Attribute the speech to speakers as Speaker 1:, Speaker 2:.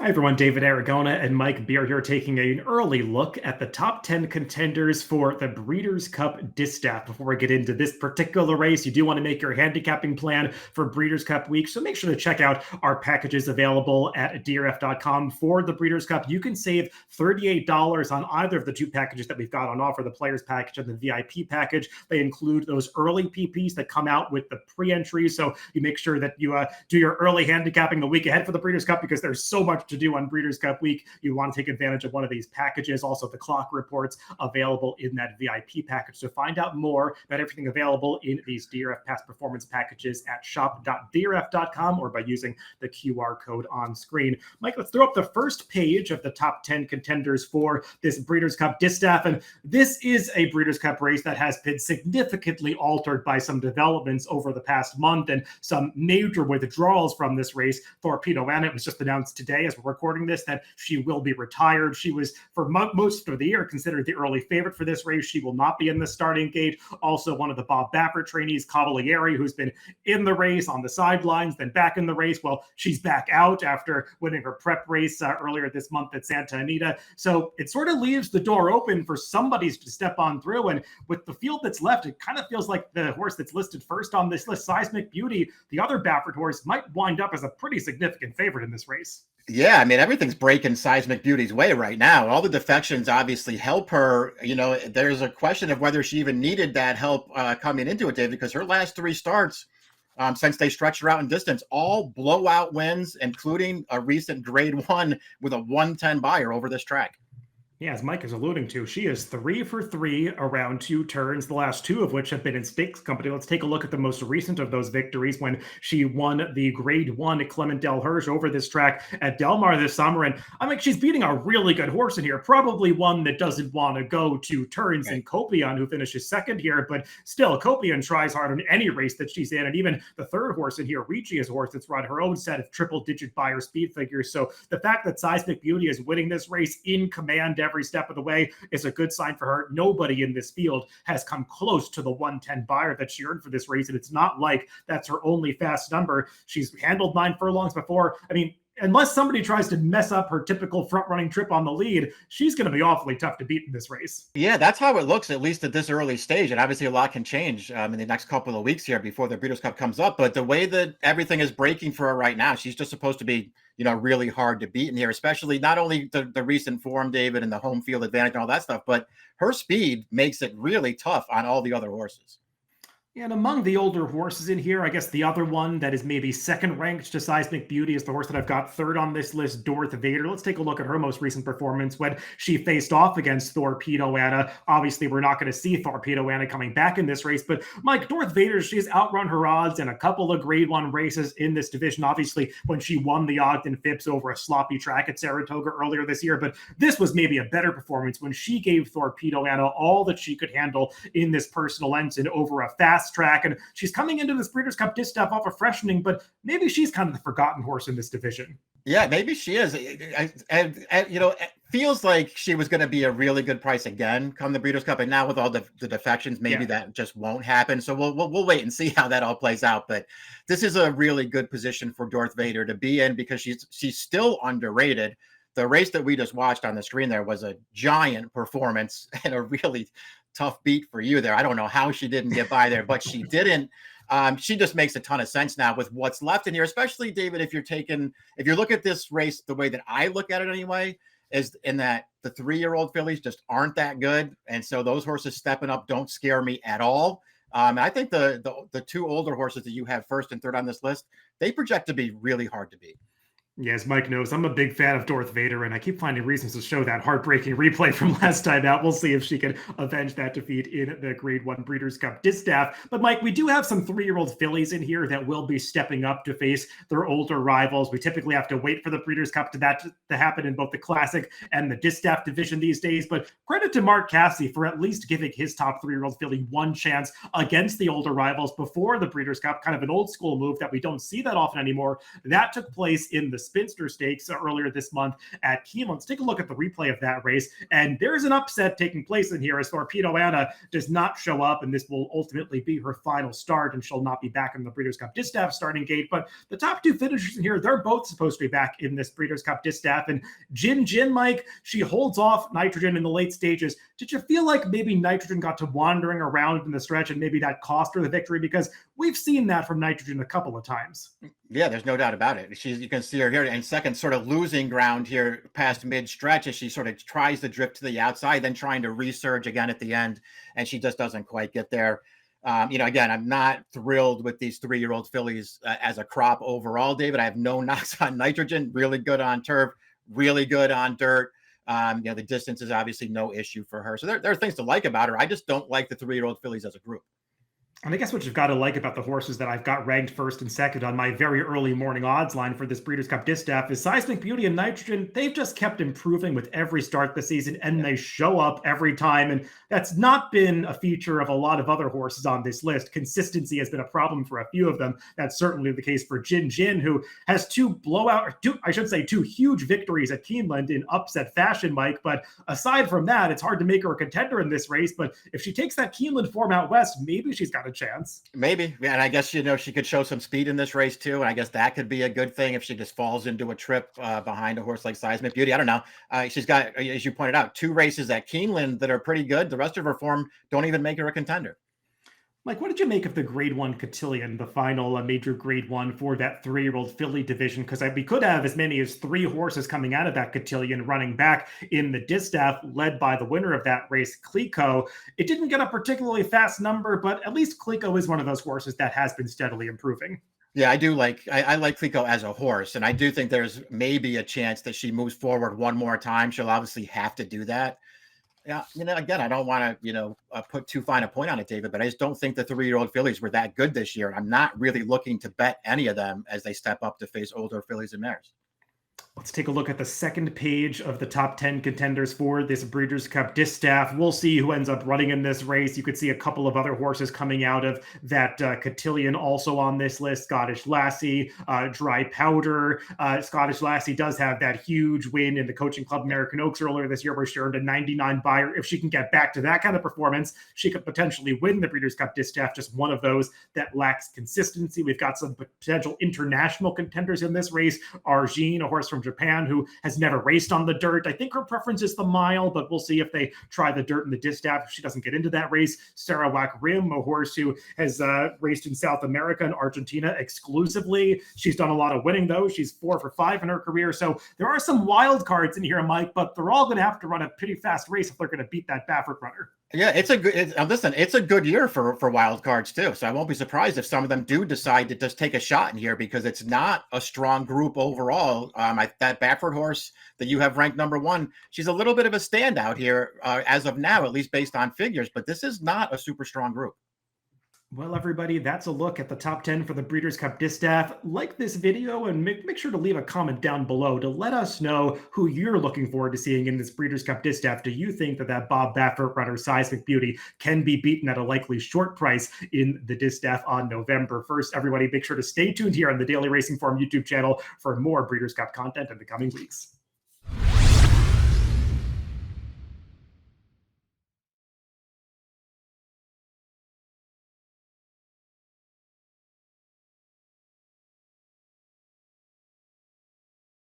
Speaker 1: Hi, everyone. David Aragona and Mike Beer here taking an early look at the top 10 contenders for the Breeders Cup Distaff. Before we get into this particular race, you do want to make your handicapping plan for Breeders' Cup week, so make sure to check out our packages available at DRF.com for the Breeders' Cup. You can save $38 on either of the two packages that we've got on offer, the Players Package and the VIP Package. They include those early PPs that come out with the pre-entry, so you make sure that you do your early handicapping the week ahead for the Breeders' Cup because there's so much to do on Breeders' Cup week. You want to take advantage of one of these packages. Also, the clock reports available in that VIP package. So find out more about everything available in these DRF Past Performance packages at shop.drf.com or by using the QR code on screen. Mike, let's throw up the first page of the top 10 contenders for this Breeders' Cup Distaff. And this is a Breeders' Cup race that has been significantly altered by some developments over the past month and some major withdrawals from this race. Torpedo Anna, it was just announced today as we're recording this that she will be retired. She was, for most of the year, considered the early favorite for this race. She will not be in the starting gate. Also, one of the Bob Baffert trainees, Cavalieri, who's been in the race on the sidelines, then back in the race. Well, she's back out after winning her prep race earlier this month at Santa Anita. So it sort of leaves the door open for somebody to step on through. And with the field that's left, it kind of feels like the horse that's listed first on this list, Seismic Beauty, the other Baffert horse, might wind up as a pretty significant favorite in this race.
Speaker 2: Yeah, I mean, everything's breaking Seismic Beauty's way right now. All the defections obviously help her. You know, there's a question of whether she even needed that help coming into it, David, because her last three starts since they stretched her out in distance, all blowout wins, including a recent grade 1 with a 110 buyer over this track.
Speaker 1: Yeah, as Mike is alluding to, she is 3 for 3 around 2 turns, the last 2 of which have been in stakes company. Let's take a look at the most recent of those victories when she won the grade 1 Clement Del Hirsch over this track at Del Mar this summer. And I mean, she's beating a really good horse in here, probably one that doesn't want to go 2 turns in Copion, who finishes second here. But still, Copion tries hard on any race that she's in. And even the third horse in here, Ricci, is a horse that's run her own set of triple-digit buyer speed figures. So the fact that Seismic Beauty is winning this race in command every step of the way is a good sign for her. Nobody in this field has come close to the 110 buyer that she earned for this race, and it's not like that's her only fast number. She's handled 9 furlongs before. I mean, unless somebody tries to mess up her typical front-running trip on the lead, she's going to be awfully tough to beat in this race.
Speaker 2: Yeah, that's how it looks, at least at this early stage. And obviously a lot can change in the next couple of weeks here before the Breeders' Cup comes up. But the way that everything is breaking for her right now, she's just supposed to be, you know, really hard to beat in here, especially not only the recent form, David, and the home field advantage and all that stuff, but her speed makes it really tough on all the other horses.
Speaker 1: And among the older horses in here, I guess the other one that is maybe second ranked to Seismic Beauty is the horse that I've got third on this list, Darth Vader. Let's take a look at her most recent performance when she faced off against Torpedo Anna. Obviously, we're not going to see Torpedo Anna coming back in this race, but Mike, Darth Vader, she's outrun her odds in a couple of grade 1 races in this division. Obviously, when she won the Ogden Phipps over a sloppy track at Saratoga earlier this year, but this was maybe a better performance when she gave Torpedo Anna all that she could handle in this personal Ensign over a fast track. And she's coming into this Breeders' Cup Distaff off a freshening, but maybe she's kind of the forgotten horse in this division.
Speaker 2: Yeah, maybe she is. And you know, it feels like she was going to be a really good price again come the Breeders' Cup. And now with all the defections, maybe that just won't happen. So we'll wait and see how that all plays out. But this is a really good position for Darth Vader to be in because she's still underrated. The race that we just watched on the screen there was a giant performance and a really tough beat for you there. I don't know how she didn't get by there, but she didn't. She just makes a ton of sense now with what's left in here, especially, David, if you look at this race the way that I look at it anyway, is in that the 3-year-old fillies just aren't that good. And so those horses stepping up don't scare me at all. I think the 2 older horses that you have first and third on this list, they project to be really hard to beat.
Speaker 1: Yeah, as Mike knows, I'm a big fan of Darth Vader, and I keep finding reasons to show that heartbreaking replay from last time out. We'll see if she can avenge that defeat in the Grade 1 Breeders' Cup Distaff. But, Mike, we do have some 3-year-old fillies in here that will be stepping up to face their older rivals. We typically have to wait for the Breeders' Cup to happen in both the Classic and the Distaff division these days. But credit to Mark Cassidy for at least giving his top 3-year-old filly one chance against the older rivals before the Breeders' Cup, kind of an old-school move that we don't see that often anymore. That took place in the Spinster Stakes earlier this month at Keeneland. Let's take a look at the replay of that race. And there's an upset taking place in here as Torpedo Anna does not show up, and this will ultimately be her final start, and she'll not be back in the Breeders' Cup Distaff starting gate. But the top two finishers in here, they're both supposed to be back in this Breeders' Cup Distaff. And Jin, Mike, she holds off Nitrogen in the late stages. Did you feel like maybe Nitrogen got to wandering around in the stretch and maybe that cost her the victory? Because we've seen that from Nitrogen a couple of times.
Speaker 2: Yeah, there's no doubt about it. You can see her here in second, sort of losing ground here past mid-stretch as she sort of tries to drift to the outside, then trying to resurge again at the end, and she just doesn't quite get there. Again, I'm not thrilled with these 3-year-old fillies as a crop overall, David. I have no knocks on Nitrogen. Really good on turf, really good on dirt. The distance is obviously no issue for her. So there are things to like about her. I just don't like the 3-year-old fillies as a group.
Speaker 1: And I guess what you've got to like about the horses that I've got ranked first and second on my very early morning odds line for this Breeders' Cup Distaff is Seismic Beauty and Nitrogen. They've just kept improving with every start this season, and they show up every time. And that's not been a feature of a lot of other horses on this list. Consistency has been a problem for a few of them. That's certainly the case for Jin, who has two huge victories at Keeneland in upset fashion, Mike. But aside from that, it's hard to make her a contender in this race. But if she takes that Keeneland form out west, maybe she's got a chance.
Speaker 2: Maybe. And I guess, she could show some speed in this race too. And I guess that could be a good thing if she just falls into a trip behind a horse like Seismic Beauty. I don't know. She's got, as you pointed out, 2 races at Keeneland that are pretty good. The rest of her form don't even make her a contender.
Speaker 1: Mike, what did you make of the Grade 1 Cotillion, the final major Grade 1 for that 3-year-old filly division? Because we could have as many as 3 horses coming out of that Cotillion running back in the Distaff, led by the winner of that race, Clico. It didn't get a particularly fast number, but at least Clico is one of those horses that has been steadily improving.
Speaker 2: Yeah, I do like I like Clico as a horse, and I do think there's maybe a chance that she moves forward one more time. She'll obviously have to do that. Yeah, again, I don't want to, put too fine a point on it, David, but I just don't think the 3-year-old fillies were that good this year. And I'm not really looking to bet any of them as they step up to face older fillies and mares.
Speaker 1: Let's take a look at the second page of the top 10 contenders for this Breeders' Cup Distaff. We'll see who ends up running in this race. You could see a couple of other horses coming out of that Cotillion also on this list. Scottish Lassie, Dry Powder. Scottish Lassie does have that huge win in the Coaching Club American Oaks earlier this year where she earned a 99 buyer. If she can get back to that kind of performance, she could potentially win the Breeders' Cup Distaff, just one of those that lacks consistency. We've got some potential international contenders in this race. Aragona, a horse from Japan who has never raced on the dirt. I think her preference is the mile, but we'll see if they try the dirt in the Distaff. If she doesn't get into that race, Sarawak Rim, a horse who has raced in South America and Argentina exclusively. She's done a lot of winning, though. She's 4 for 5 in her career. So there are some wild cards in here, Mike, but they're all going to have to run a pretty fast race if they're going to beat that Baffert runner.
Speaker 2: Yeah, it's a good year for wild cards too. So I won't be surprised if some of them do decide to just take a shot in here because it's not a strong group overall. That Baffert horse that you have ranked number 1, she's a little bit of a standout here as of now, at least based on figures, but this is not a super strong group.
Speaker 1: Well, everybody, that's a look at the top 10 for the Breeders' Cup Distaff. Like this video and make sure to leave a comment down below to let us know who you're looking forward to seeing in this Breeders' Cup Distaff. Do you think that Bob Baffert runner Seismic Beauty can be beaten at a likely short price in the Distaff on November 1st? Everybody, make sure to stay tuned here on the Daily Racing Form YouTube channel for more Breeders' Cup content in the coming weeks.